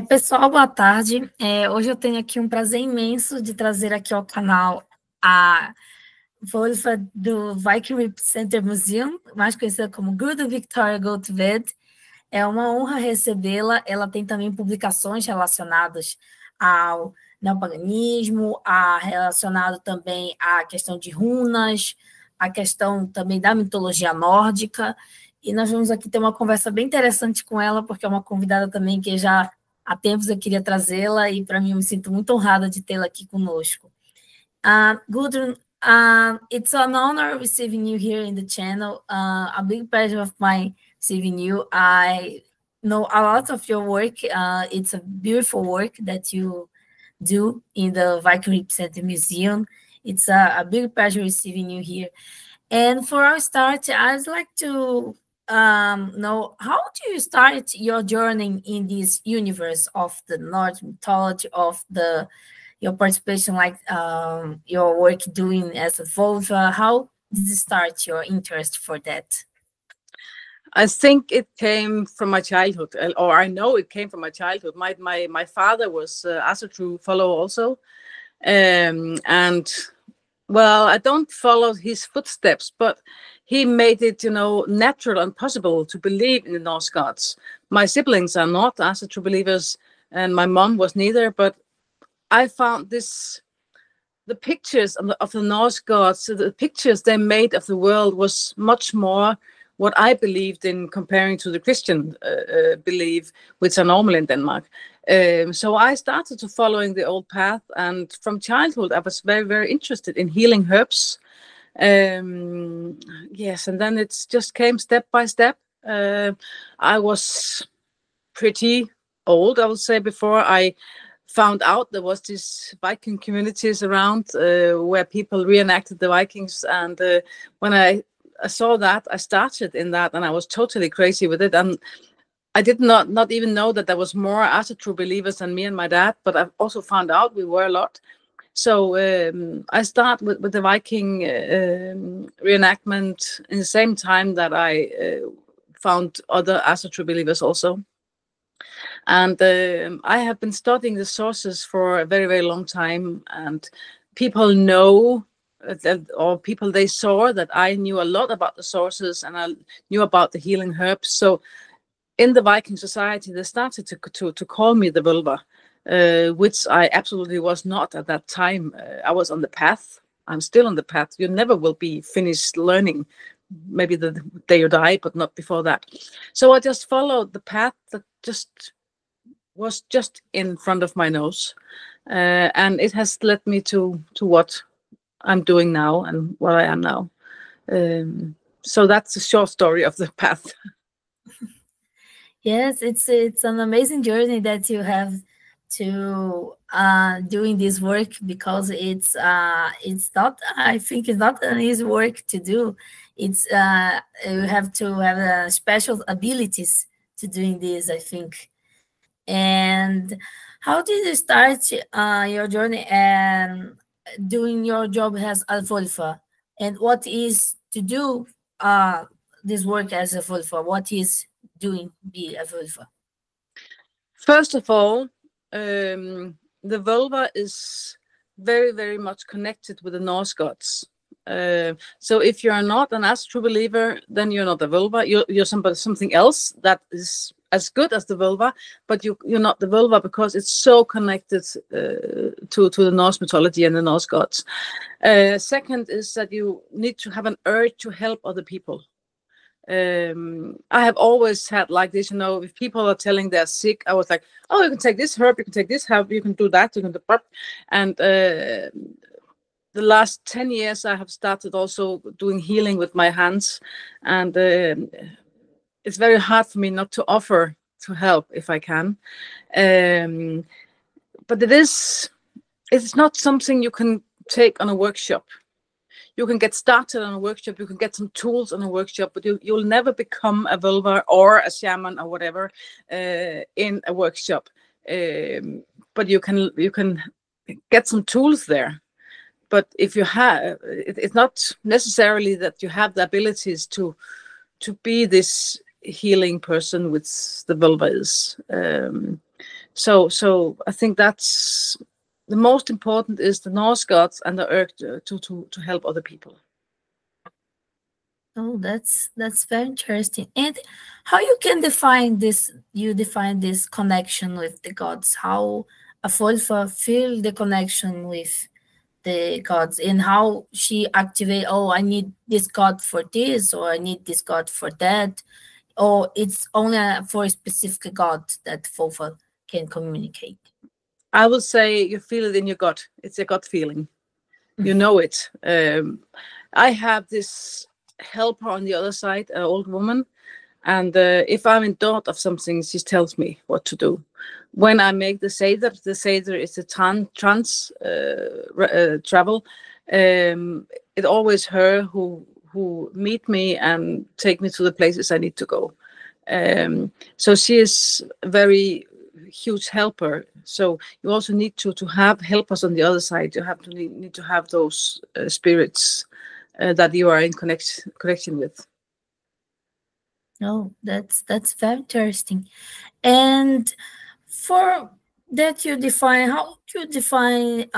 Pessoal, boa tarde. Hoje eu tenho aqui um prazer imenso de trazer aqui ao canal a Wolfa do Viking Center Museum, mais conhecida como Gudrun Victoria Gotved. É uma honra recebê-la. Ela tem também publicações relacionadas ao neopaganismo, relacionado também à questão de runas, a questão também da mitologia nórdica. E nós vamos aqui ter uma conversa bem interessante com ela, porque é uma convidada também que já há tempos eu queria trazê-la, e para mim eu me sinto muito honrada de tê-la aqui conosco. Gudrun, it's an honor receiving you here in the channel. A big pleasure of my receiving you. I know a lot of your work. It's a beautiful work that you do in the Viking Center Museum. It's a big pleasure receiving you here. And for our start, I'd like to know, how do you start your journey in this universe of the Norse mythology, of your participation, like your work doing as a Volva? How did you start your interest for that? I think it came from my childhood, or I know it came from my childhood. My father was Asatru follow also, and well, I don't follow his footsteps, but he made it, natural and possible to believe in the Norse gods. My siblings are not Asatru believers, and my mom was neither, but I found the pictures of the Norse gods, so the pictures they made of the world was much more what I believed in comparing to the Christian belief, which are normal in Denmark. So I started to following the old path, and from childhood I was very, very interested in healing herbs. Yes, and then it just came step by step. I was pretty old, I would say, before I found out there was these Viking communities around where people reenacted the Vikings, and when I saw that, I started in that, and I was totally crazy with it. And I did not even know that there was more Asatru believers than me and my dad, but I've also found out we were a lot. So I start with the Viking reenactment in the same time that I found other Asatru believers also. And I have been studying the sources for a very, very long time, and people know or people they saw that I knew a lot about the sources, and I knew about the healing herbs. So in the Viking society, they started to call me the Vulva, which I absolutely was not at that time. I was on the path. I'm still on the path. You never will be finished learning, maybe the day you die, but not before that. So I just followed the path that was just in front of my nose, and it has led me to what I'm doing now and what I am now. So that's a short story of the path. Yes, it's an amazing journey that you have to doing this work, because it's not, I think it's not an easy work to do. It's you have to have special abilities to doing this, I think. And how did you start your journey and doing your job as a Volva? And what is to do this work as a Volva? What is doing be a Volva? First of all, the Volva is very, very much connected with the Norse gods. So if you're not an Asatru believer, then you're not a Volva. You're something else that is as good as the Volva, but you're not the Volva because it's so connected to the Norse mythology and the Norse gods. Second is that you need to have an urge to help other people. I have always had like this, if people are telling they're sick, I was like, oh, you can take this herb, you can take this herb, you can do that, you can do that. And the last 10 years, I have started also doing healing with my hands, and it's very hard for me not to offer to help if I can. But it's not something you can take on a workshop. You can get started on a workshop, you can get some tools on a workshop, but you'll never become a Volva or a shaman or whatever in a workshop. But you can get some tools there. But if you have, it's not necessarily that you have the abilities to be this healing person, which the Volva is. So I think that's the most important, is the Norse gods and the earth to help other people. Oh, that's very interesting. And how you can define this? You define this connection with the gods. How a Folfa feel the connection with the gods, and how she activate. Oh, I need this god for this, or I need this god for that, or it's only for a specific god that Folfa can communicate. I will say you feel it in your gut. It's a gut feeling. You know it. I have this helper on the other side, an old woman, and if I'm in doubt of something, she tells me what to do. When I make the seder is a trans travel. It's always her who meet me and take me to the places I need to go. So she is a very huge helper. So you also need to have helpers on the other side. You have to need to have those spirits that you are in connection with. Oh, that's very interesting. And for that, you define, how do you define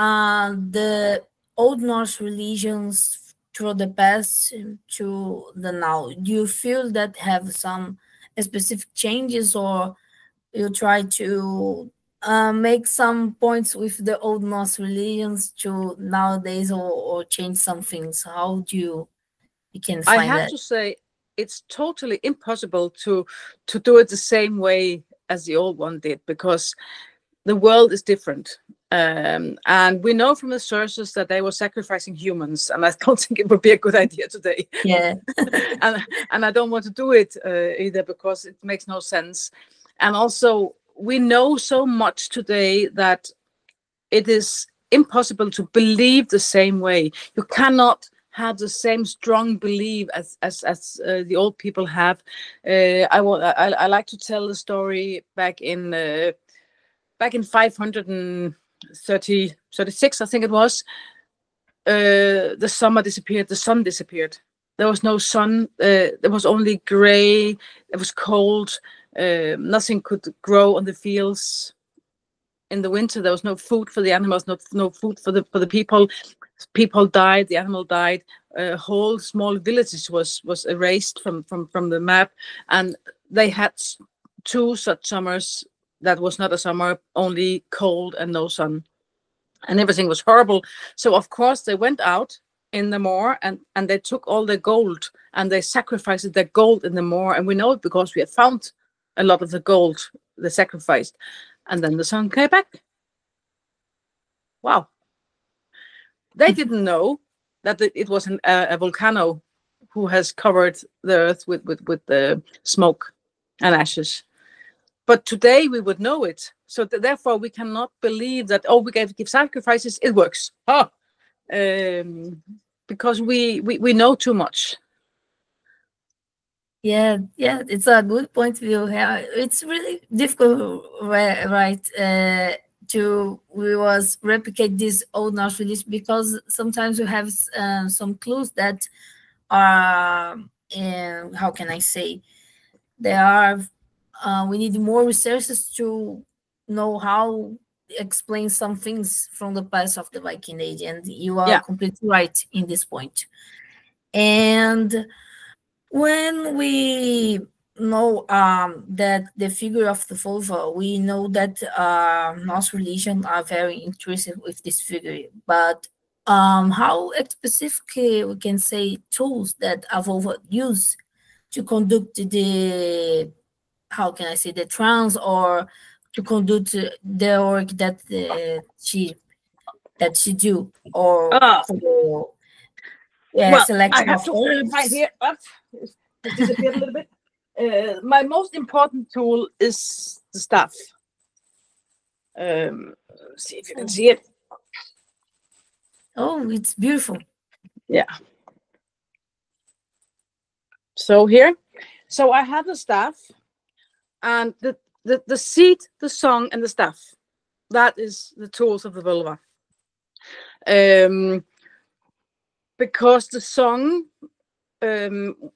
the Old Norse religions through the past to the now? Do you feel that have some specific changes, or you try to make some points with the Old Norse religions to nowadays, or change some things? How do you can I find have that? to say, it's totally impossible to do it the same way as the old one did, because the world is different. And we know from the sources that they were sacrificing humans, and I don't think it would be a good idea today. Yeah. and I don't want to do it either, because it makes no sense. And also, we know so much today that it is impossible to believe the same way. You cannot have the same strong belief as the old people have. I like to tell the story back in 536, I think it was. The summer disappeared, the sun disappeared. There was no sun. There was only gray. It was cold. Nothing could grow on the fields. In the winter, there was no food for the animals, no food for the people. People died. The animal died. Whole small villages was erased from the map, and they had 2 such summers. That was not a summer, only cold and no sun, and everything was horrible. So of course they went out in the moor, and they took all their gold, and they sacrificed their gold in the moor, and we know it because we have found a lot of the gold they sacrificed. And then the sun came back. Wow. They didn't know that it was a volcano who has covered the earth with the smoke and ashes. But today we would know it. So therefore we cannot believe that, oh, we give sacrifices, it works. Because we know too much. Yeah, it's a good point of view. Yeah, it's really difficult, right? To we was replicate this Old Norse release, because sometimes we have some clues that are, how can I say, there are we need more resources to know how explain some things from the past of the Viking Age, and you are completely right in this point. And when we know that the figure of the vulva, we know that Norse religion are very interested with this figure. But how specifically we can say tools that a vulva use to conduct the, how can I say, the trance, or to conduct the work that she do, or for selection I have of to herbs. find here. It disappeared a little bit. My most important tool is the staff. See if you can see it. Oh, it's beautiful. Yeah. So here, so I have the staff, and the seed, the song, and the staff. That is the tools of the vulva. Because the song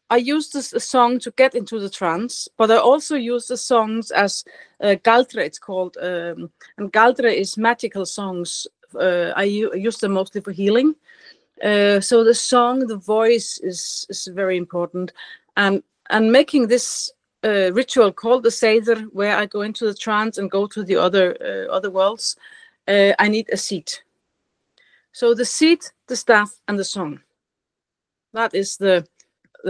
I use this song to get into the trance, but I also use the songs as galdra, it's called, and galdra is magical songs. I use them mostly for healing. So the song, the voice is very important, and making this ritual called the Seder, where I go into the trance and go to the other worlds. I need a seed. So the seed, the staff, and the song. That is the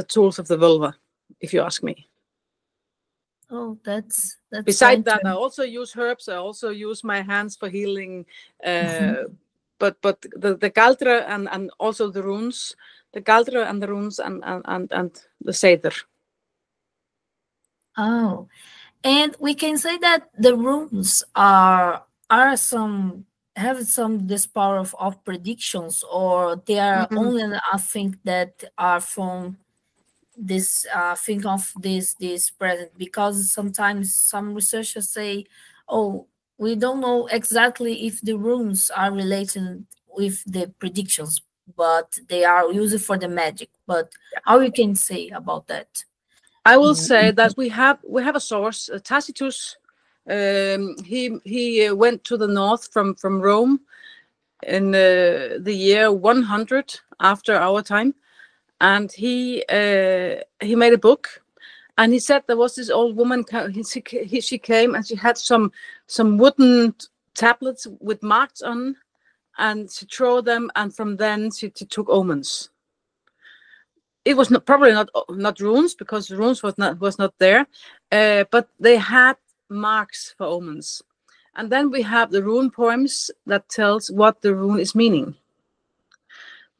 tools of the vulva, if you ask me. Oh, that's Besides that, I also use herbs. I also use my hands for healing. But the galdra and also the runes, the galdra and the runes and the Seder. Oh, and we can say that the runes have some this power of predictions, or they are only I think that are from this think of this present, because sometimes some researchers say, oh, we don't know exactly if the runes are related with the predictions, but they are used for the magic. But how you can say about that? I will say that we have a source, Tacitus. He went to the north from Rome in the year 100 after our time, and he made a book, and he said there was this old woman. She came and she had some wooden tablets with marks on, and she threw them, and from then she took omens. It was probably not runes, because runes was not there, but they had marks for omens. And then we have the rune poems that tells what the rune is meaning.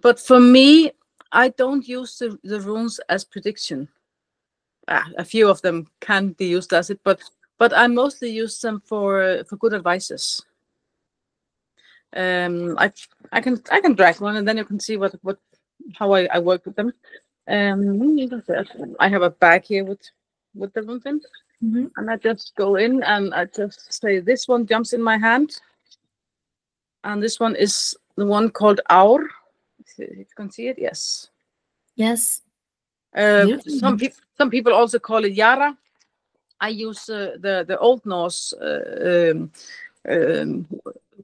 But for me, I don't use the runes as prediction. A few of them can be used as it, but I mostly use them for good advices. I can drag one, and then you can see how I work with them. I have a bag here with the runes in, and I just go in and I just say, this one jumps in my hand, and this one is the one called Aur. If you can see it, yes. Yes. Some people also call it Yara. I use the Old Norse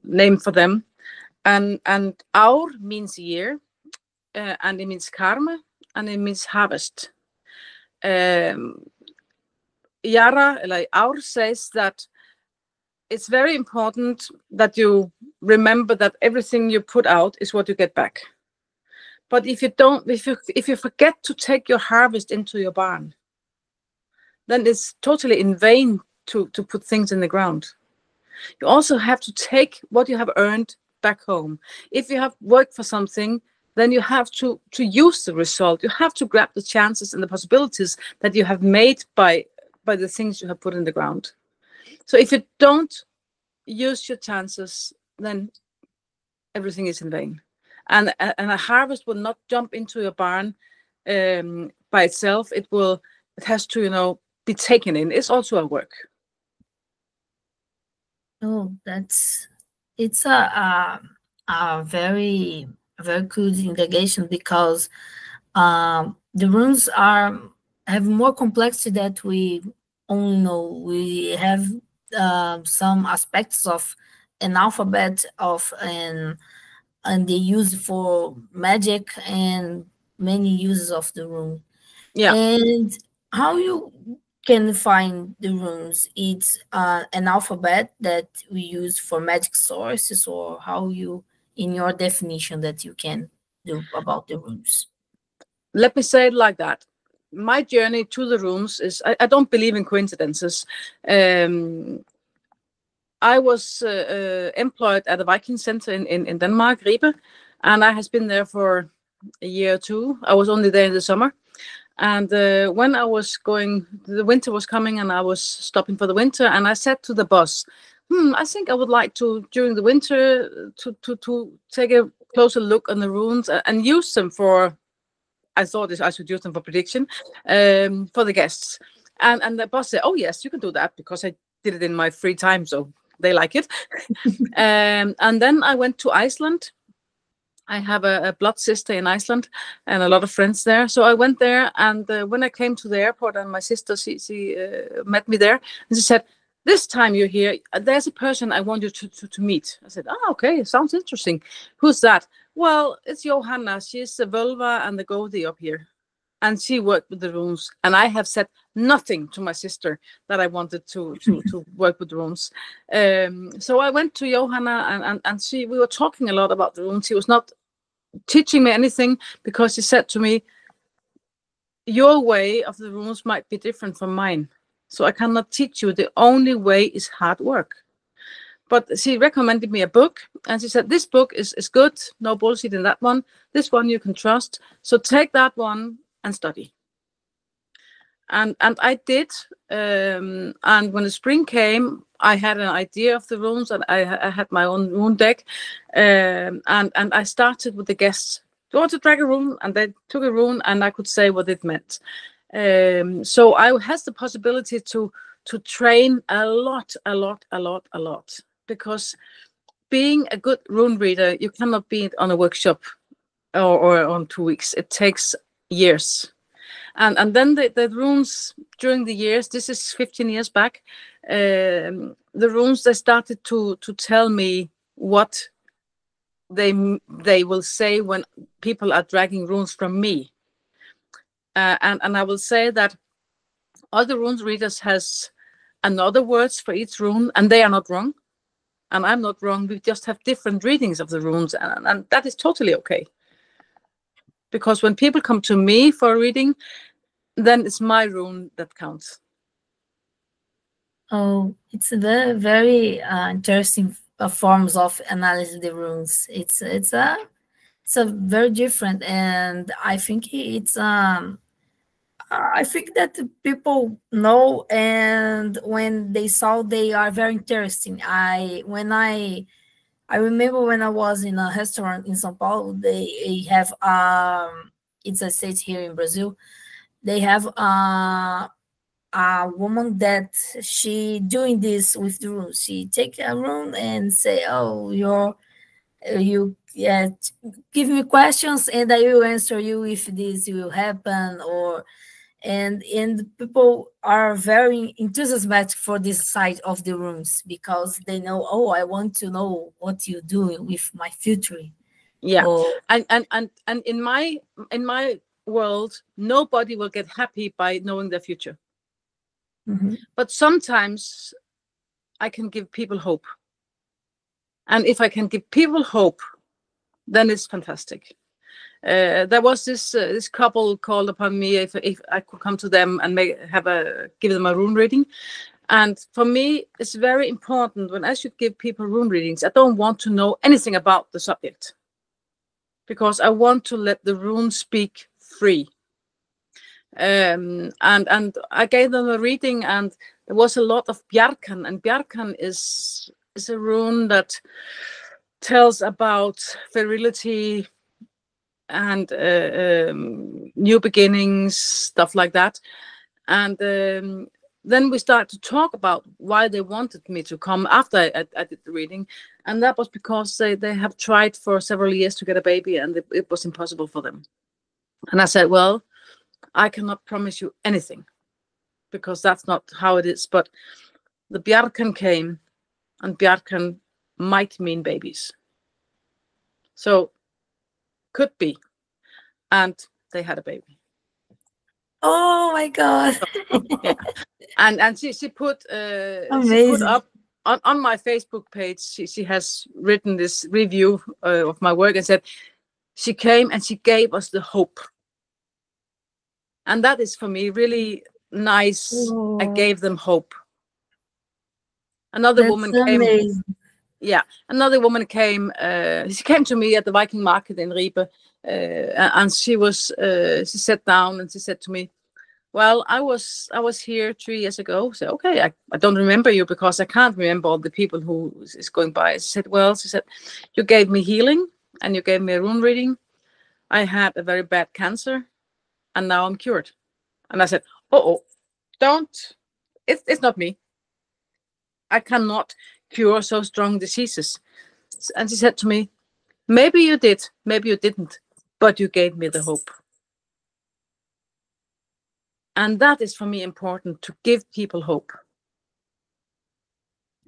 name for them, and Aur means year, and it means karma, and it means harvest. Yara, like Aur, says that it's very important that you remember that everything you put out is what you get back. But if you forget to take your harvest into your barn, then it's totally in vain to put things in the ground. You also have to take what you have earned back home. If you have worked for something, then you have to use the result. You have to grab the chances and the possibilities that you have made by the things you have put in the ground. So if you don't use your chances, then everything is in vain. And a harvest will not jump into your barn by itself. It has to, be taken in. It's also a work. Oh, it's a very good indication, because the runes have more complexity that we only know. We have some aspects of an alphabet and they use for magic and many uses of the rune. Yeah. And how you can find the runes? It's an alphabet that we use for magic sources, or how you, in your definition, that you can do about the runes? Let me say it like that. My journey to the runes is, I don't believe in coincidences. I was employed at a Viking center in Denmark, Ribe, and I has been there for a year or two. I was only there in the summer. And when I was going, the winter was coming, and I was stopping for the winter, and I said to the boss, I think I would like to, during the winter, to take a closer look on the runes and use them for, I thought I should use them for prediction, for the guests. And the boss said, oh yes, you can do that, because I did it in my free time, so they like it. And then I went to Iceland, I have a blood sister in Iceland and a lot of friends there. So I went there, and when I came to the airport, and my sister, she met me there, and she said, "This time you're here, there's a person I want you to meet." I said, "Oh, okay, sounds interesting. Who's that?" "Well, it's Johanna. She's the vulva and the Gothi up here, and she worked with the runes." And I have said nothing to my sister that I wanted to work with the runes. So I went to Johanna, and we were talking a lot about the runes. She was not teaching me anything, because she said to me, "Your way of the runes might be different from mine, so I cannot teach you. The only way is hard work." But she recommended me a book, and she said, "This book is good, no bullshit in that one. This one you can trust. So take that one and study." And I did. And when the spring came, I had an idea of the runes, and I had my own rune deck. And I started with the guests. "Do you want to drag a rune?" And they took a rune, and I could say what it meant. So I had the possibility to train a lot, because being a good rune reader, you cannot be on a workshop or on 2 weeks. It takes years. And then the runes during the years, this is 15 years back, the runes, they started to tell me what they will say when people are dragging runes from me. And I will say that other rune readers has another words for each rune, and they are not wrong. And I'm not wrong. We just have different readings of the runes, and that is totally okay. Because when people come to me for a reading, then it's my rune that counts. Oh, it's a very, very interesting forms of analysis the runes. It's a very different, and I think it's I think that people know, and when they saw, they are very interesting. I remember when I was in a restaurant in São Paulo, they have it's a state here in Brazil. They have a woman that she doing this with the room. She take a room and say, "Oh, you give me questions, and I will answer you if this will happen." And people are very enthusiastic for this side of the rooms, because they know, "Oh, I want to know what you do with my future." Yeah. And in my world, nobody will get happy by knowing their future. Mm-hmm. But sometimes I can give people hope. And if I can give people hope, then it's fantastic. There was this couple called upon me if I could come to them and give them a rune reading. And for me, it's very important when I should give people rune readings, I don't want to know anything about the subject, because I want to let the rune speak free. And I gave them a reading, and there was a lot of Bjarkan, and Bjarkan is a rune that tells about virility and new beginnings, stuff like that. And then we started to talk about why they wanted me to come after I did the reading, and that was because they have tried for several years to get a baby, and it was impossible for them. And I said, "Well, I cannot promise you anything, because that's not how it is, but the Bjarkan came, and Bjarkan might mean babies. So could be." And they had a baby. Oh my God. Yeah. And she put up on my Facebook page, she has written this review of my work and said, "She came and she gave us the hope." And that is for me really nice. Oh. I gave them hope. Another woman came. Amazing. Yeah, another woman came. She came to me at the Viking market in Ribe, and she sat down and she said to me, "Well, I was here 3 years ago." So okay, I don't remember you, because I can't remember all the people who is going by. She said, "Well," she said, "you gave me healing, and you gave me a rune reading. I had a very bad cancer, and now I'm cured." And I said, "Oh, don't. It's not me. I cannot cure so strong diseases." And she said to me, Maybe you did, maybe you didn't, but you gave me the hope. And that is for me important, to give people hope.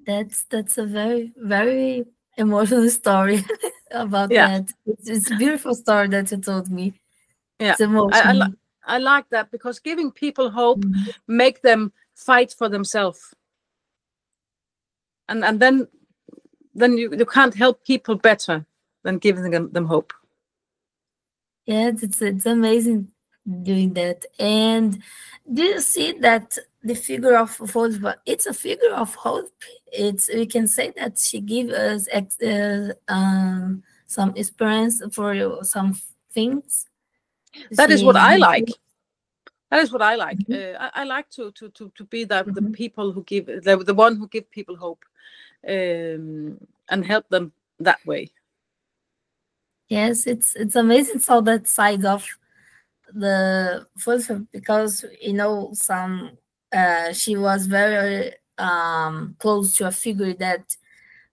That's a very, very emotional story about that. It's a beautiful story that you told me. Yeah, it's emotional. I like that, because giving people hope make them fight for themselves, and then you can't help people better than giving them hope. Yeah, it's amazing doing that. And do you see that the figure of Volva, it's a figure of hope. We can say that she gives us some experience for some things. That is what I like. That is what I like. I like to be that the people who give, the one who give people hope, and help them that way. Yes, it's amazing how that side of the first, because some she was very close to a figure that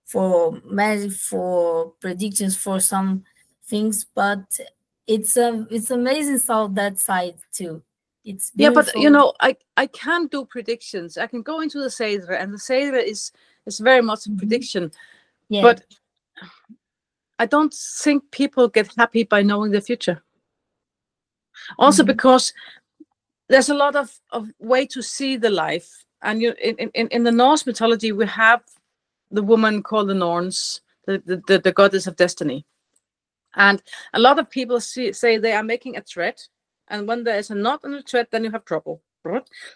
for magic, for predictions, for some things, but it's amazing how that side too. It's beautiful. Yeah, but I can't do predictions. I can go into the Seder, and the Seder is very much a prediction. Yeah. But I don't think people get happy by knowing the future. Also because there's a lot of way to see the life. And in the Norse mythology, we have the woman called the Norns, the goddess of destiny. And a lot of people say they are making a threat. And when there is a knot on the thread, then you have trouble.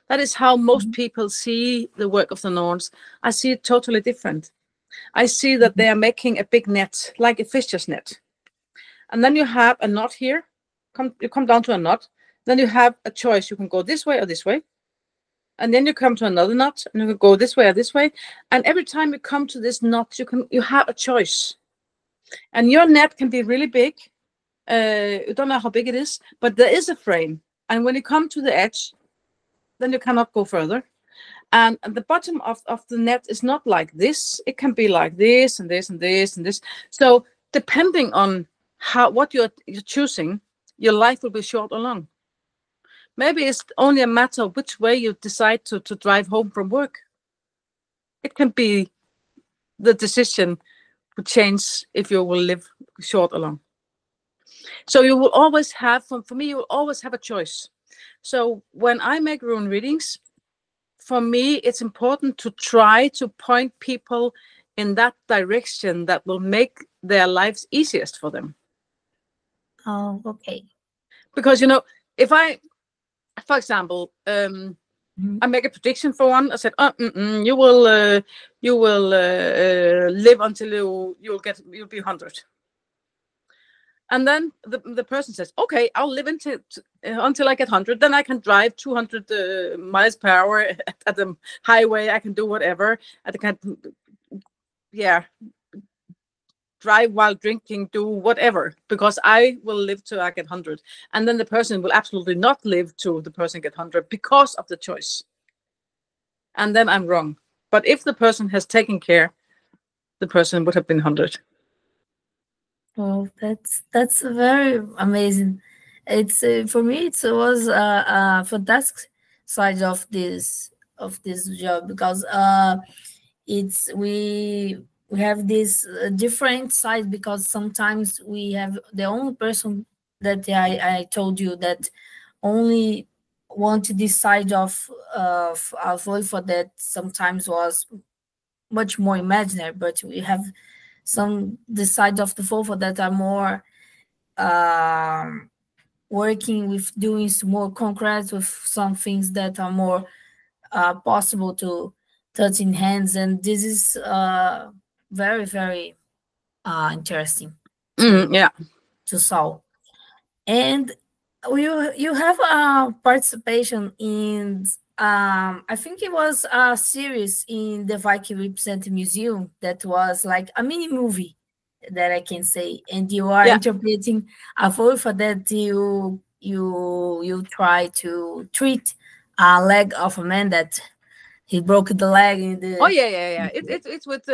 That is how most people see the work of the Norns. I see it totally different. I see that they are making a big net, like a fisher's net. And then you have a knot here. You come down to a knot. Then you have a choice. You can go this way or this way. And then you come to another knot, and you can go this way or this way. And every time you come to this knot, you have a choice. And your net can be really big. You don't know how big it is, but there is a frame. And when you come to the edge, then you cannot go further. And the bottom of the net is not like this. It can be like this and this and this and this. So depending on what you're choosing, your life will be short or long. Maybe it's only a matter of which way you decide to drive home from work. It can be the decision to change if you will live short or long. So you will always have, for me, you will always have a choice. So when I make rune readings, for me, it's important to try to point people in that direction that will make their lives easiest for them. Oh, okay. Because, if I, for example, I make a prediction for one. I said, you will live until you'll be 100. And then the person says, okay, I'll live until I get 100. Then I can drive 200 miles per hour at the highway. I can do whatever. I can, drive while drinking, do whatever, because I will live till I get 100. And then the person will absolutely not live till the person get 100 because of the choice. And then I'm wrong. But if the person has taken care, the person would have been 100. Oh, that's very amazing. It's for me, it was a fantastic side of this job, because we have this different side, because sometimes we have the only person that I told you that only want this side of Wolfa, that sometimes was much more imaginary, but we have the side of the Volvo that are more working with doing more concrete, with some things that are more possible to touch in hands, and this is very, very interesting to solve. And you have a participation in I think it was a series in the Viking Representative Museum that was like a mini movie, that I can say, and you are interpreting a Volfa that you try to treat a leg of a man that he broke the leg in the. It's with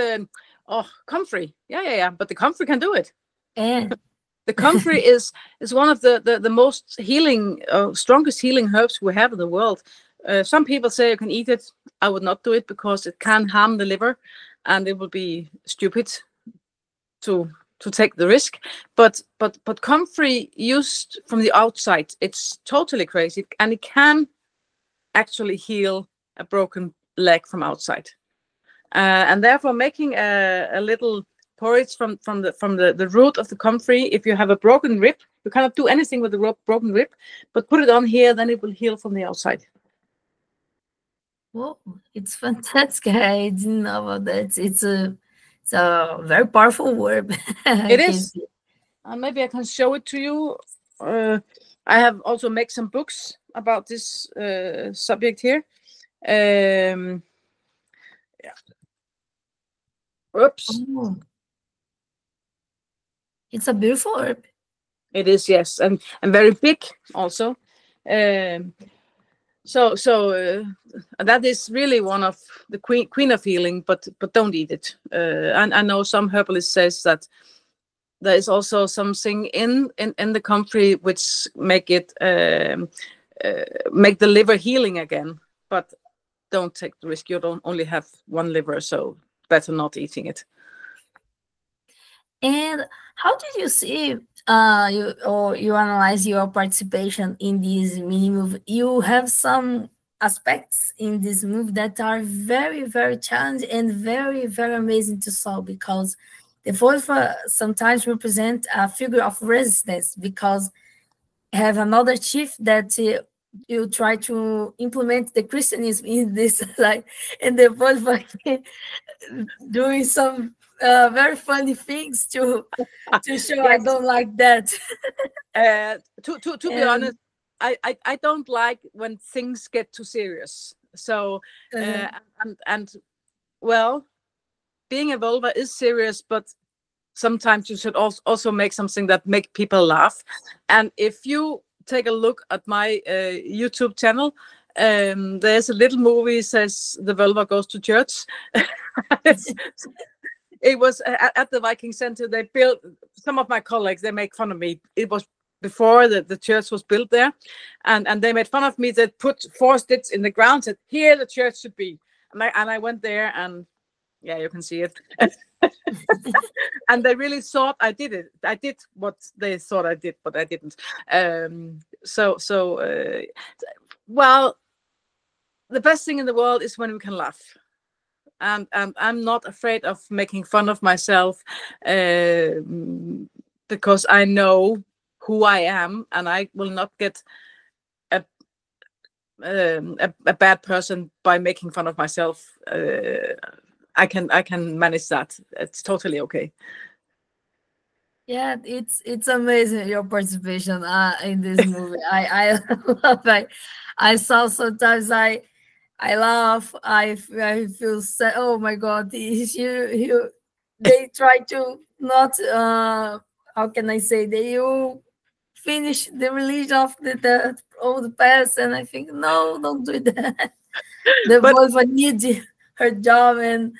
Comfrey. But the Comfrey can do it. And The comfrey is one of the most healing, strongest healing herbs we have in the world. Some people say you can eat it. I would not do it because it can harm the liver, and it would be stupid to take the risk. But comfrey used from the outside, it's totally crazy, and it can actually heal a broken leg from outside. And therefore, making a little porridge from the root of the comfrey. If you have a broken rib, you cannot do anything with the broken rib, but put it on here, then it will heal from the outside. whoa, it's fantastic. I didn't know about that. It's a very powerful word. It is. Maybe I can show it to you. I have also made some books about this subject here. Yeah. Oops. Oh. It's a beautiful herb. It is, yes, and very big also. So that is really one of the queen of healing, but don't eat it. I know some herbalists says that there is also something in the comfrey which make it make the liver healing again, but don't take the risk. You don't only have one liver, so better not eating it. And how did you see you analyze your participation in this mini move? You have some aspects in this move that are very, very challenging and very, very amazing to solve, because the Volva sometimes represent a figure of resistance, because have another chief that you try to implement the Christianism in this, like, and the Volva doing some very funny things to show yes. I don't like that. To be honest, I don't like when things get too serious. So and well, being a vulva is serious, but sometimes you should also make something that make people laugh. And if you take a look at my YouTube channel, there's a little movie says the vulva goes to church. It was at the Viking Center. They built, some of my colleagues, they make fun of me. It was before the church was built there, and they made fun of me. They put 4 sticks in the ground, said, "Here the church should be." And I went there, and yeah, you can see it. And they really thought I did it. I did what they thought I did, but I didn't. Well, the best thing in the world is when we can laugh. And I'm not afraid of making fun of myself, because I know who I am, and I will not get a bad person by making fun of myself. I can manage that. It's totally okay. Yeah, it's amazing your participation in this movie. I love it. I saw sometimes I laugh. I feel sad. Oh my God! They try to not. How can I say? They finish the religion of the old past, and I think no, don't do that. The Volva needs her job, and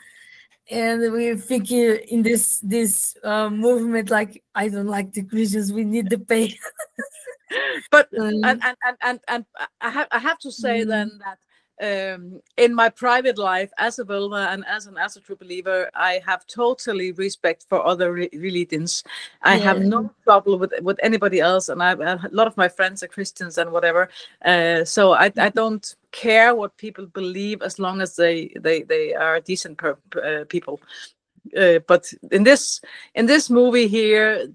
we think in this movement, like, I don't like the Christians. We need the pay. But and I have to say then that in my private life as a vulva and as a true believer, I have totally respect for other religions. I have no trouble with anybody else, and a lot of my friends are Christians and whatever. So I don't care what people believe as long as they are decent people. But in this movie here,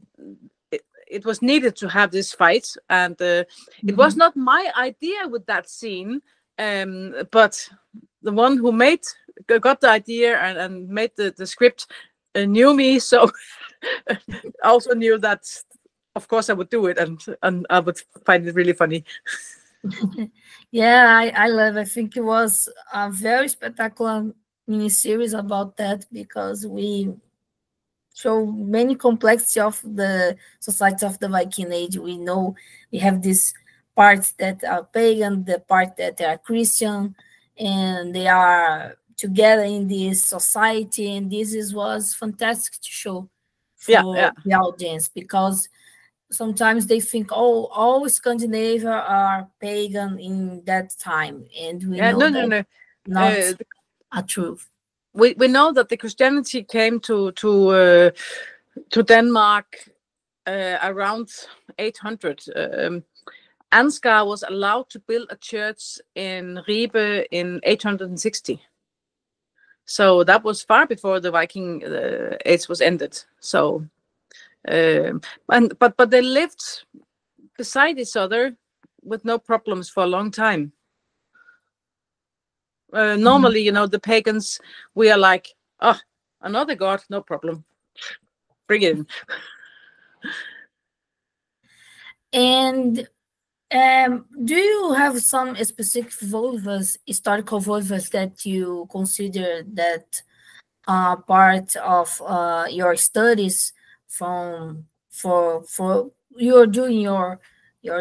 it was needed to have this fight, and it was not my idea with that scene. But the one who got the idea and made the script knew me, so also knew that, of course, I would do it, and I would find it really funny. Yeah, I love it. I think it was a very spectacular miniseries about that, because we show many complexity of the society of the Viking Age. We know we have these parts that are pagan, the part that they are Christian, and they are together in this society. And was fantastic to show for the audience, because sometimes they think, oh, all Scandinavia are pagan in that time, and we know that not a truth. We know that the Christianity came to Denmark around 800. Ansgar was allowed to build a church in Ribe in 860. So that was far before the Viking age was ended. So, but they lived beside each other with no problems for a long time. Normally, you know, the pagans, we are like, oh, another god, no problem, bring it in. And do you have some specific vulvas, historical vulvas, that you consider that are part of your studies for you're doing your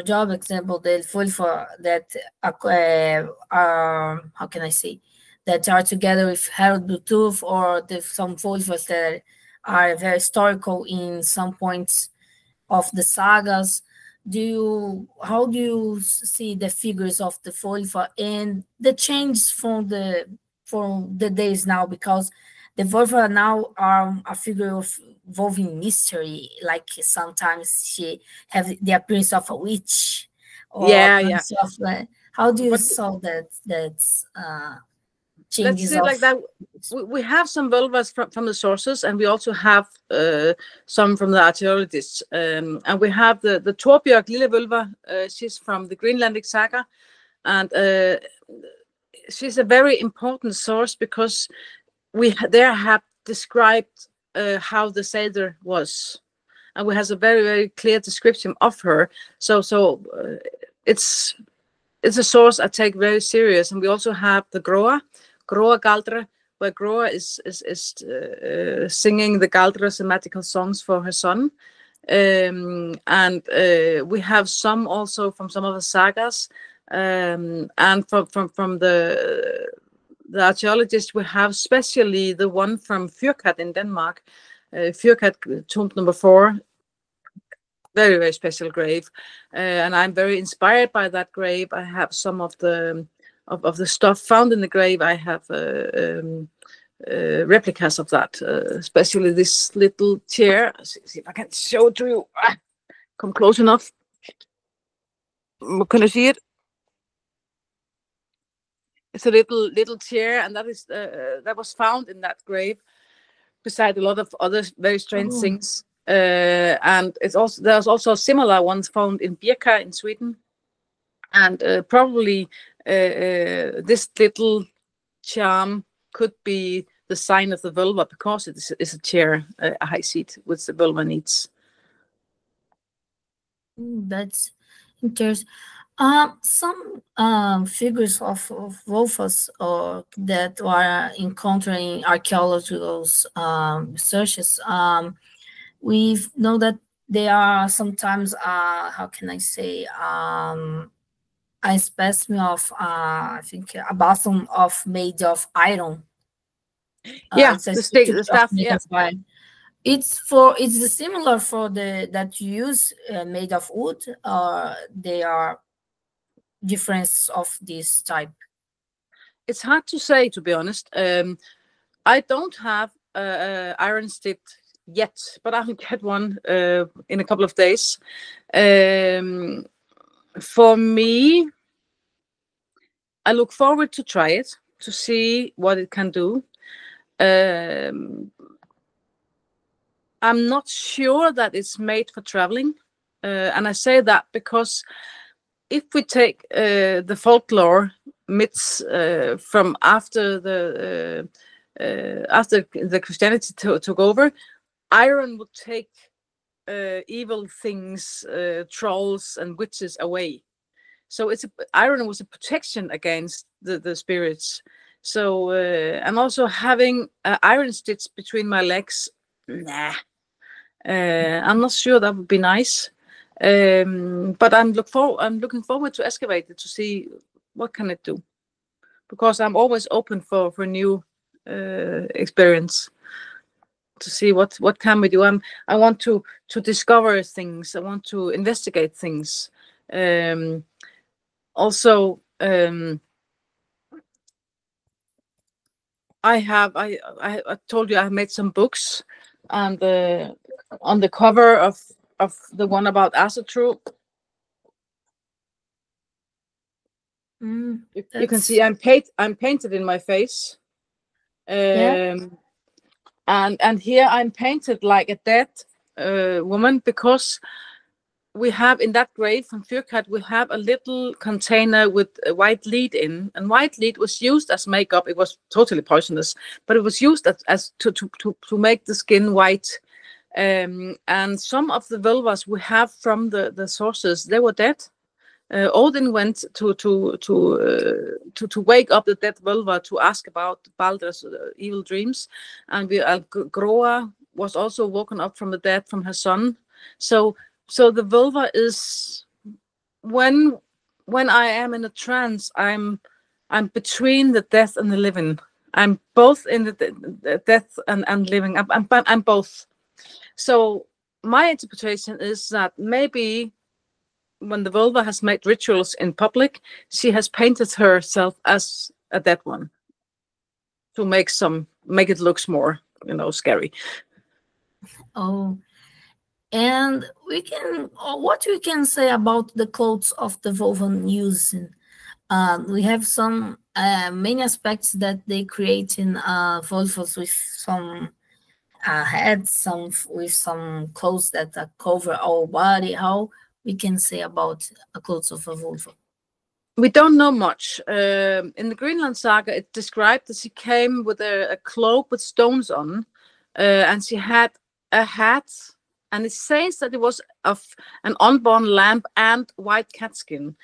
job? Example, the vulva that are, how can I say, that are together with Harold Bluetooth, or some vulvas that are very historical in some points of the sagas. How do you see the figures of the vulva and the change from the days now? Because the vulva now are a figure of involving mystery, like sometimes she have the appearance of a witch, or how do you saw that changes? Let's say like that. We have some vulvas from the sources, and we also have some from the archaeologists. And we have the Torbjörg Lille vulva. She's from the Greenlandic saga, and she's a very important source because we there have described how the Seder was, and we has a very, very clear description of her. So it's a source I take very serious. And we also have the Groa Galdra, where Groa is singing the Galdra thematical songs for her son. And we have some also from some of the sagas, and from the archaeologists. We have especially the one from Fyrkat in Denmark, Fyrkat tomb number 4. Very, very special grave, and I'm very inspired by that grave. I have some of the stuff found in the grave. I have replicas of that, especially this little chair. See if I can show it to you. Come close enough. Can you see it? It's a little chair, and that is that was found in that grave, beside a lot of other very strange things. And there's also similar ones found in Birka in Sweden, and probably this little charm could be the sign of the vulva, because it is a chair, a high seat, which the vulva needs. That's interesting. Some figures of vulvas that are encountering archaeological searches. We know that they are sometimes, how can I say, a specimen of, I think, a bathroom made of iron. The stuff. Yeah. It's similar for that you use made of wood, or they are difference of this type? It's hard to say, to be honest. I don't have iron stick yet, but I will get one in a couple of days. For me, I look forward to try it, to see what it can do. I'm not sure that it's made for traveling, and I say that because if we take the folklore myths from after the Christianity took over, iron would take evil things, trolls and witches away. So iron was a protection against the spirits. So and also having iron stitch between my legs, nah. I'm not sure that would be nice. But I'm looking forward to excavate it, to see what can it do, because I'm always open for new experience. to see what can we do. I want to discover things. I want to investigate things. Also, I told you I made some books, and on the cover of the one about Asatru, you can see I'm painted in my face. Yeah. And here I'm painted like a dead woman, because we have in that grave from Fyrkat, we have a little container with a white lead in, and white lead was used as makeup. It was totally poisonous, but it was used as to make the skin white. And some of the vulvas we have from the sources, they were dead. Odin went to wake up the dead vulva to ask about Baldur's evil dreams, and Groa was also woken up from the dead from her son. So the vulva is, when I am in a trance, I'm between the death and the living. I'm both in the death and living. I'm both. So my interpretation is that maybe when the vulva has made rituals in public, she has painted herself as a dead one to make it looks more, scary. Oh, and what we can say about the clothes of the vulvan using? We have some many aspects that they create in vulvas with some heads, some with some clothes that cover our body. How we can say about a clothes of a vulva? We don't know much. In the Greenland saga, it described that she came with a cloak with stones on, and she had a hat, and it says that it was of an unborn lamb and white cat skin.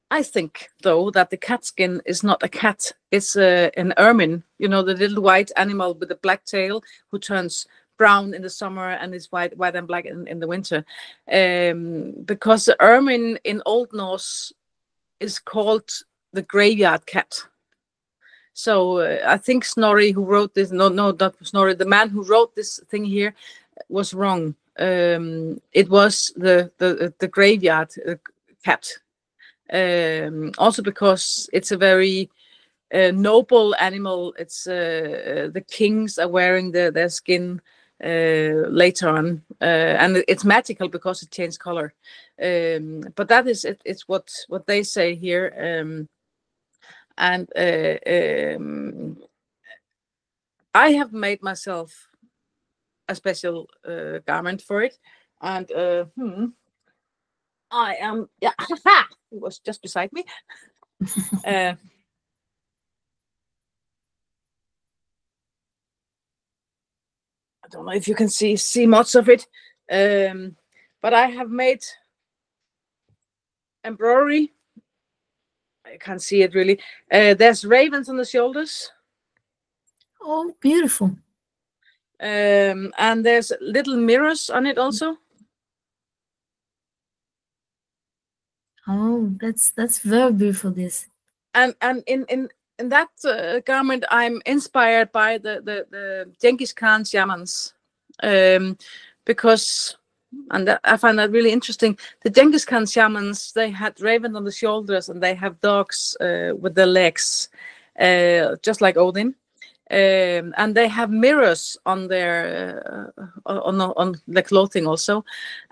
I think, though, that the cat skin is not a cat. It's an ermine, the little white animal with a black tail who turns brown in the summer and is white and black in the winter. Because the ermine in Old Norse is called the graveyard cat. So I think Snorri, who wrote this, no, not Snorri, the man who wrote this thing here was wrong. It was the graveyard cat. Also because it's a very noble animal. It's the kings are wearing their skin later on, and it's magical because it changed color. But that is it's what they say here. And I have made myself a special garment for it, and I am, yeah, it was just beside me. I don't know if you can see much of it, but I have made embroidery. I can't see it really. There's ravens on the shoulders. Oh, beautiful. And there's little mirrors on it also. Oh, that's very beautiful. This. And in that garment, I'm inspired by the Genghis Khan shamans, because, and I find that really interesting. The Genghis Khan shamans, they had raven on the shoulders, and they have dogs with their legs, just like Odin. And they have mirrors on their on the clothing also.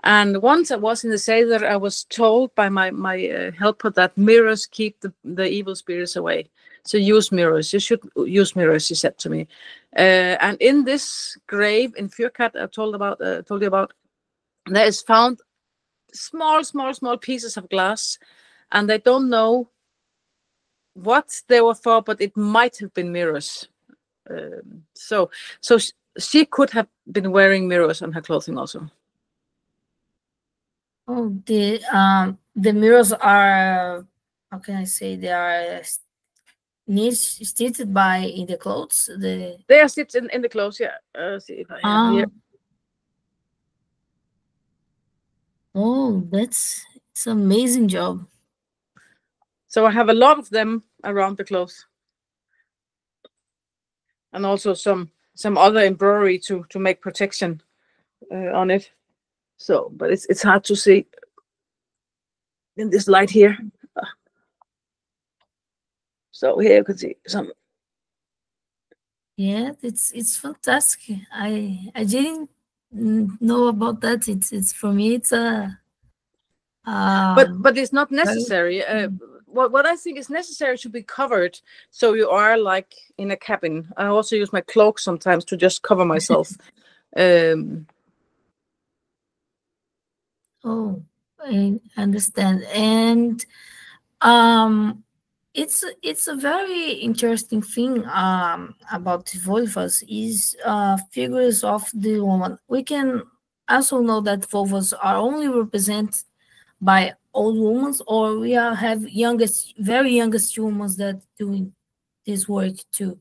And once I was in the Seder, I was told by my helper that mirrors keep the evil spirits away. So use mirrors. You should use mirrors, she said to me. And in this grave in Fyrkat, I told you about, there is found small pieces of glass, and they don't know what they were for, but it might have been mirrors. So she could have been wearing mirrors on her clothing also. Oh, the mirrors are, how can I say, they are stitched by in the clothes. They are stitched in the clothes. Yeah. See if I have here. Oh, it's an amazing job. So I have a lot of them around the clothes, and also some some other embroidery to make protection on it. So, but it's hard to see in this light here. So here you can see some. Yeah, it's fantastic. I didn't know about that. It's for me. It's a but it's not necessary. What I think is necessary to be covered, so you are like in a cabin. I also use my cloak sometimes to just cover myself. Oh, I understand. And it's a very interesting thing about the vulvas is figures of the woman. We can also know that vulvas are only represented by old women, or we have very youngest women that doing this work too.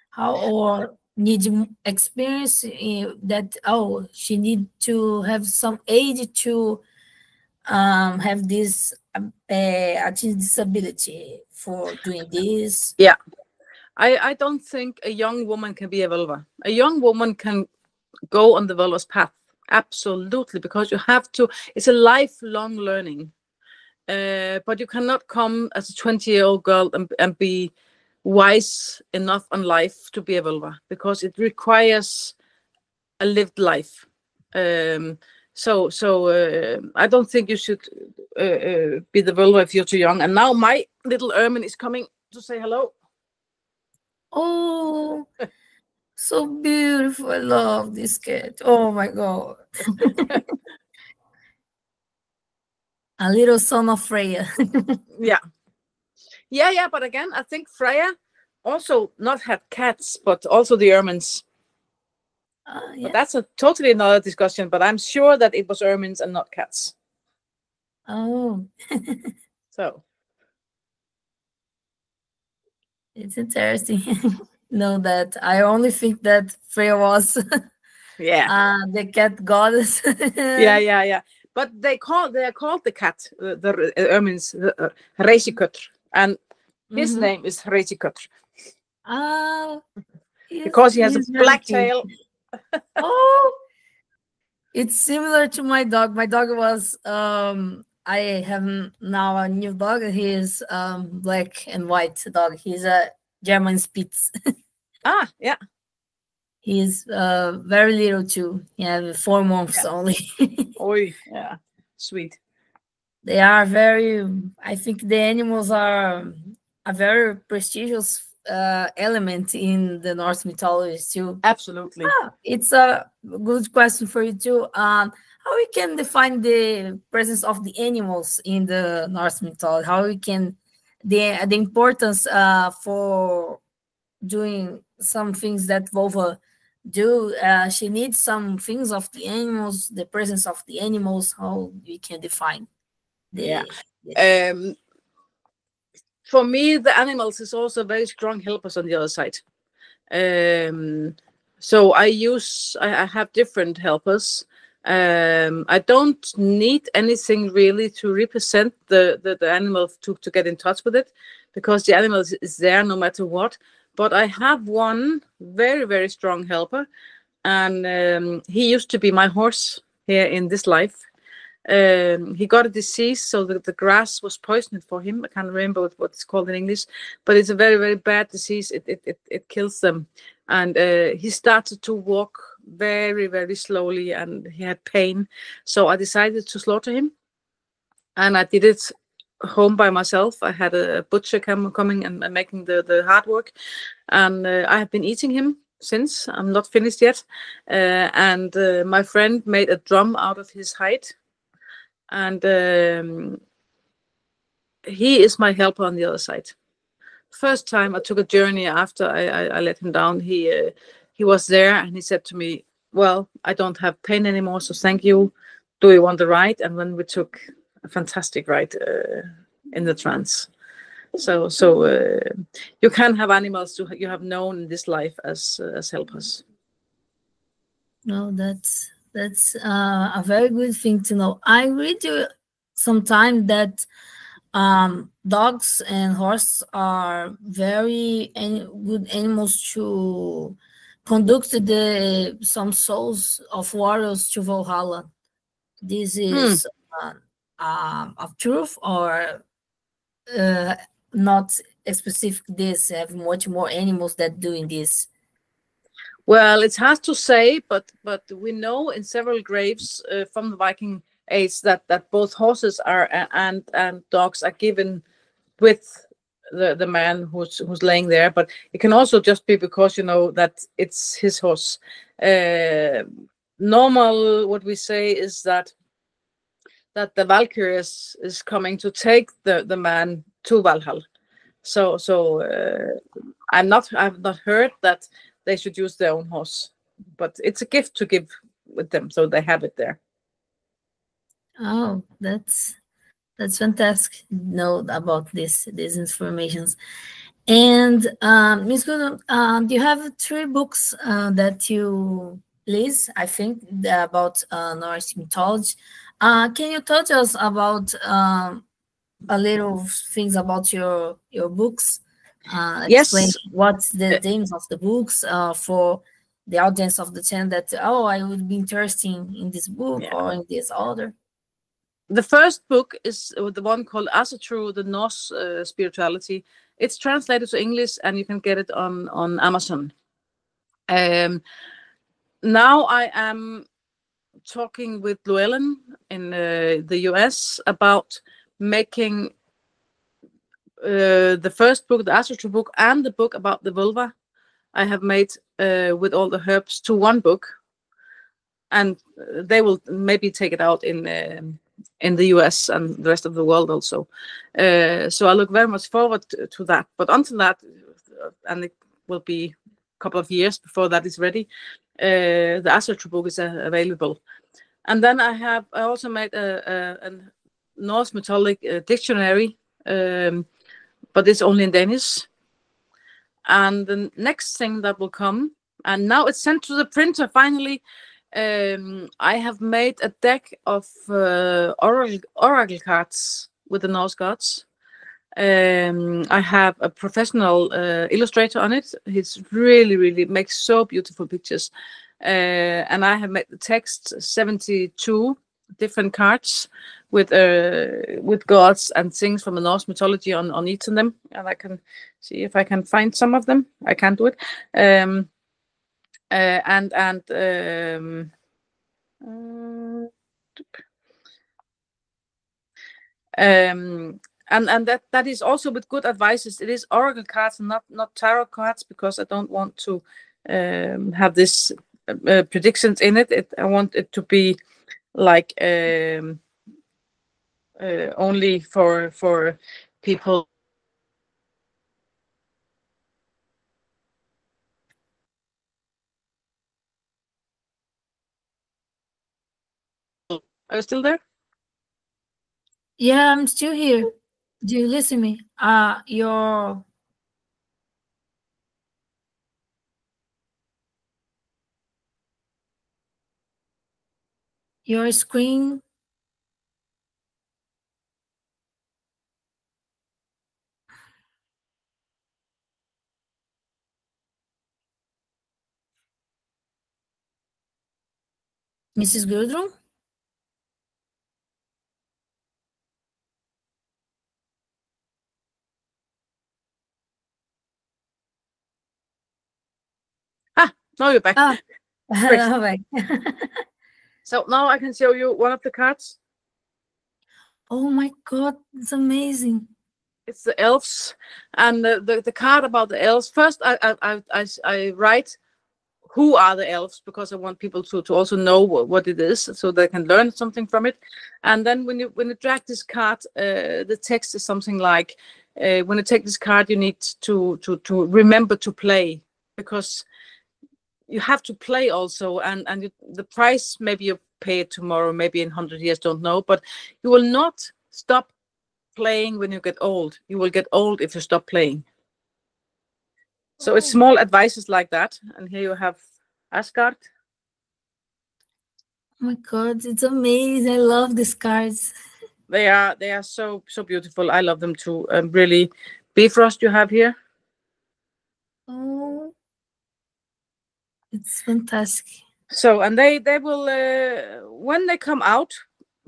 How or need experience that she need to have some age to have this disability for doing this. Yeah, I don't think a young woman can be a vulva. A young woman can go on the vulva's path, absolutely, because you have to. It's a lifelong learning. But you cannot come as a 20-year-old girl and be wise enough on life to be a vulva, because it requires a lived life. So I don't think you should be the vulva if you're too young. And now my little ermine is coming to say hello. Oh, so beautiful. I love this cat. Oh my God. A little son of Freya. Yeah. But again, I think Freya also not had cats, but also the ermines. Yeah. But that's a totally another discussion. But I'm sure that it was ermines and not cats. Oh. So it's interesting. Know that I only think that Freya was the cat goddess. yeah. But they are called the cat, the ermines, Reisikötr, and his name is Reisikötr. Because he has a black tail. Oh, it's similar to my dog. My dog was I have now a new dog. He is black and white dog. He's a German Spitz. Yeah. He's very little too. He has 4 months only. Oh, yeah, sweet. They are very. I think the animals are a very prestigious element in the Norse mythology too. Absolutely. It's a good question for you too. How we can define the presence of the animals in the Norse mythology? How we can the importance for doing some things that vulva do? She needs some things of the animals, the presence of the animals. How we can define? For me, the animals is also very strong helpers on the other side. So I have different helpers. I don't need anything really to represent the animal to get in touch with it, because the animal is there no matter what. But I have one very, very strong helper, and he used to be my horse here in this life. He got a disease, so the grass was poisoned for him. I can't remember what it's called in English, but it's a very, very bad disease. It kills them. And he started to walk very, very slowly, and he had pain. So I decided to slaughter him, and I did it home by myself. I had a butcher coming and making the hard work, and I have been eating him since. I'm not finished yet. And my friend made a drum out of his hide. And he is my helper on the other side. First time I took a journey after I let him down, he was there, and he said to me, well, I don't have pain anymore, so thank you. Do you want the ride? And then we took a fantastic ride in the trance. So you can have animals you have known in this life as helpers. No, that's a very good thing to know. I read sometimes that dogs and horses are very good animals to conducted some souls of warriors to Valhalla. This is of truth, or not specific? This have much more animals that doing this. Well, it's hard to say, but we know in several graves from the Viking age that both horses are and dogs are given with the man who's laying there. But it can also just be because, you know, that it's his horse. Normal, what we say is that the Valkyrie is coming to take the man to Valhalla. So I've not heard that they should use their own horse, but it's a gift to give with them, so they have it there. Oh, that's fantastic. Know about these informations. And Ms. Gudrun, do you have 3 books that you please? I think about Norse mythology. Can you tell us about a little things about your books? Explain Yes. what's the themes of the books for the audience of the channel, that I would be interested in this book or in this other. The first book is the one called Asatru, the Norse spirituality. It's translated to English and you can get it on Amazon. Now I am talking with Llewellyn in the US about making the first book, the Asatru book, and the book about the vulva I have made with all the herbs to one book, and they will maybe take it out in the US and the rest of the world also. So I look very much forward to that. But until that, and it will be a couple of years before that is ready, the Asatru book is available. And then I also made a Norse mythology dictionary, but it's only in Danish. And the next thing that will come, and now it's sent to the printer finally, I have made a deck of oracle cards with the Norse gods. I have a professional illustrator on it. He's really makes so beautiful pictures. And I have made the text 72 different cards with gods and things from the Norse mythology on each of them, and I can see if I can find some of them. I can't do it. And that is also with good advices. It is oracle cards and not tarot cards, because I don't want to have this predictions in it. I want it to be like only for people. Are you still there? Yeah, I'm still here. Do you listen to me? Your screen. Mrs. Gudrun? Now you're back. Right. So now I can show you one of the cards. Oh my God, it's amazing. It's the elves, and the card about the elves. First, I write who are the elves, because I want people to also know what it is, so they can learn something from it. And then when you drag this card, the text is something like, when you take this card, you need to remember to play, because you have to play also, and the price, maybe you pay it tomorrow, maybe in 100 years, don't know, but you will not stop playing when you get old. You will get old if you stop playing. So it's small advices like that. And here you have Asgard. Oh my God, it's amazing. I love these cards. They are so beautiful. I love them too. Really, Bifrost you have here. Oh. It's fantastic. So, and they will when they come out,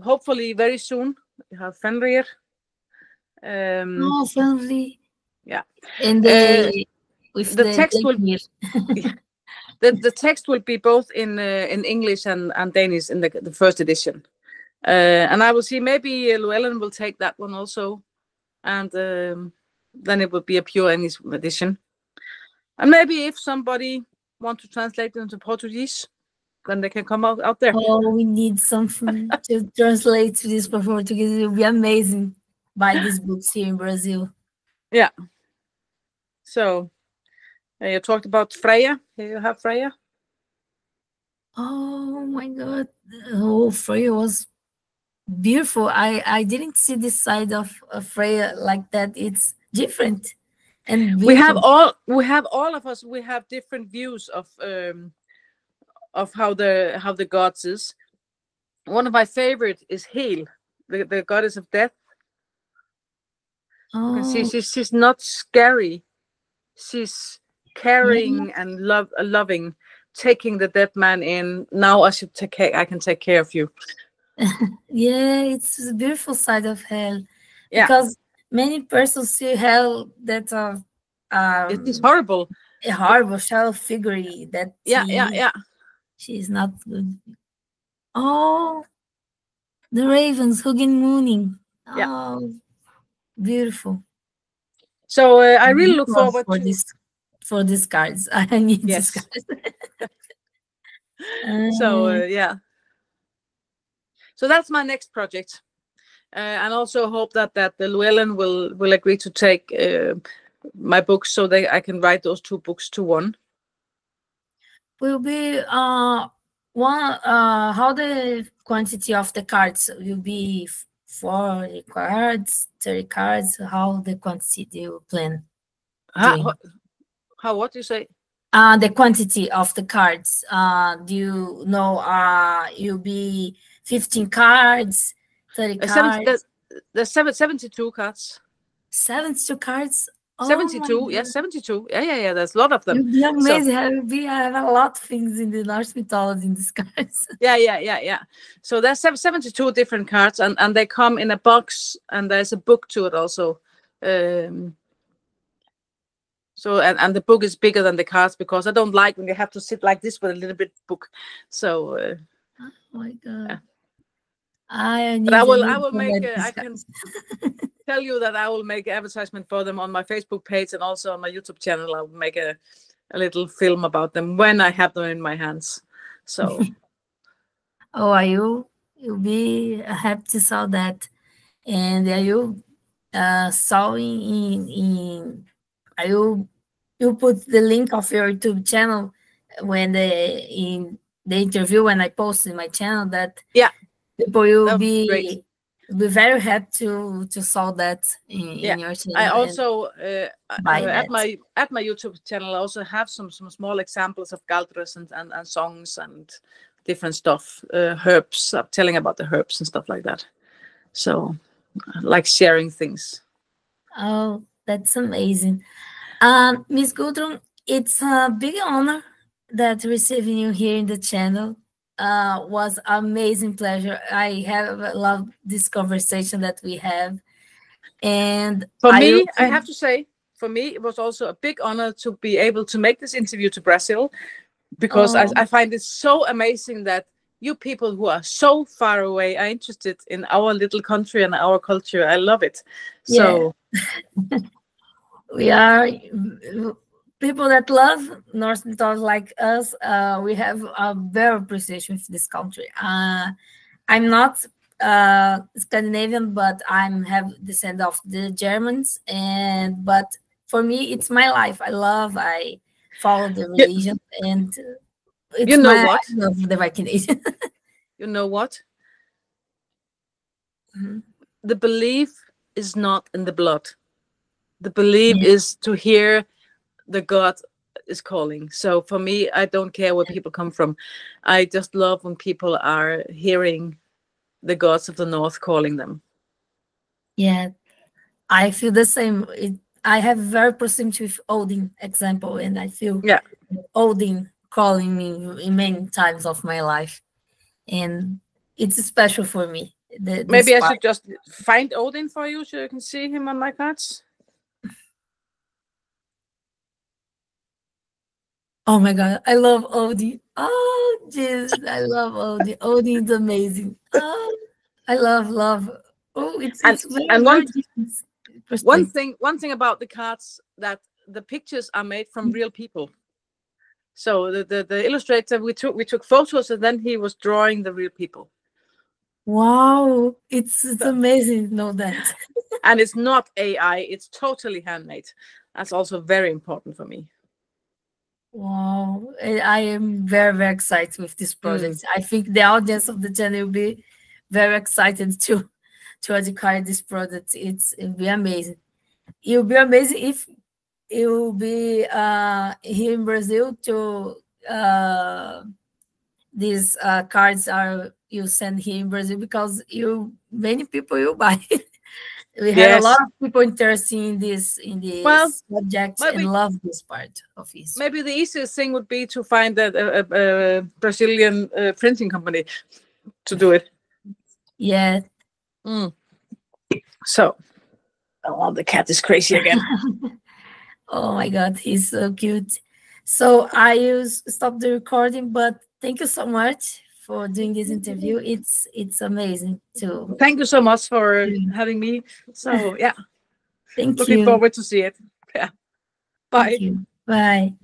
hopefully very soon. We have Fenrir. Oh, finally. Yeah. And they with The the text will here. the text will be both in English and Danish in the first edition. And I will see maybe Llewellyn will take that one also, and then it will be a pure English edition. And maybe if somebody want to translate it into Portuguese, then they can come out there. Oh, we need something to translate this for Portuguese. It will be amazing. Buy these books here in Brazil. Yeah. So you talked about Freya. Here you have Freya. Oh my God! Oh, Freya was beautiful. I didn't see this side of Freya like that. It's different and beautiful. We have all of us. We have different views of how the gods is. One of my favorite is Hel, the goddess of death. Oh. You can see she's not scary. She's caring and loving, taking the dead man in. Now I can take care of you. Yeah, it's a beautiful side of hell. Yeah. Because many persons see hell that it is horrible. A horrible shadow figure that she's not good. Oh, the ravens hugging mooning. Oh, beautiful. So I really look forward for these cards. I need these cards. So so that's my next project, and also hope that the Llewellyn will agree to take my books so that I can write those 2 books to one. Will be one. How the quantity of the cards will be? 40 cards, 30 cards. How the quantity do you plan? How what do you say? The quantity of the cards. Do you know? You'll be 15 cards, 30 cards. There's 72 cards. 72 cards. 72, yes, 72. Yeah. There's a lot of them. It'd be amazing. I have a lot of things in the Norse mythology in these cards. Yeah. So there's 72 different cards, and they come in a box, and there's a book to it also. So and the book is bigger than the cards because I don't like when you have to sit like this with a little bit book. So. Oh my God. Yeah. I will make. I can tell you that I will make advertisement for them on my Facebook page and also on my YouTube channel. I will make a little film about them when I have them in my hands. So. Oh, you'll be happy to saw that, and you saw in you put the link of your YouTube channel when in the interview when I posted my channel that people will be very happy to saw that in your channel. I also at my YouTube channel I also have some small examples of galdras and songs and different stuff, herbs, telling about the herbs and stuff like that. So I like sharing things. Oh, that's amazing. Miss Gudrun, it's a big honor that receiving you here in the channel. Was amazing pleasure. I have loved this conversation that we have. And for me, I have to say, for me, it was also a big honor to be able to make this interview to Brazil, because I find it so amazing that you people who are so far away are interested in our little country and our culture. I love it. So we are people that love Norse mythology like us. We have a very appreciation for this country. I'm not Scandinavian, but have descent of the Germans, but for me, it's my life. I follow the religion, and it's I love the Viking Age. You know what? Mm-hmm. The belief is not in the blood. The belief is to hear the God is calling. So for me, I don't care where people come from. I just love when people are hearing the gods of the North calling them. Yeah, I feel the same. I have very proximity with Odin example, and I feel Odin calling me in many times of my life, and it's special for me. Maybe I should just find Odin for you so you can see him on my cards. Oh my God, I love Odin. Oh, Jesus, I love Odin. Odin is amazing. Oh, I love. Oh, it's very different. One thing about the cards, that the pictures are made from real people. So the illustrator, we took photos, and then he was drawing the real people. Wow, it's amazing to know that. And it's not AI, it's totally handmade. That's also very important for me. Wow, I am very excited with this project. I think the audience of the channel will be very excited to acquire this product. It'll be amazing. It'll be amazing if it will be here in Brazil to these cards you send here in Brazil, because many people will buy. We had a lot of people interested in this subject and love this part of history. Maybe the easiest thing would be to find a Brazilian printing company to do it. Yeah. So, oh, the cat is crazy again. Oh my God, he's so cute. So I will stop the recording, but thank you so much for doing this interview. It's amazing too. Thank you so much for having me. So yeah, thank you. Looking forward to see it. Yeah. Bye. Thank you. Bye.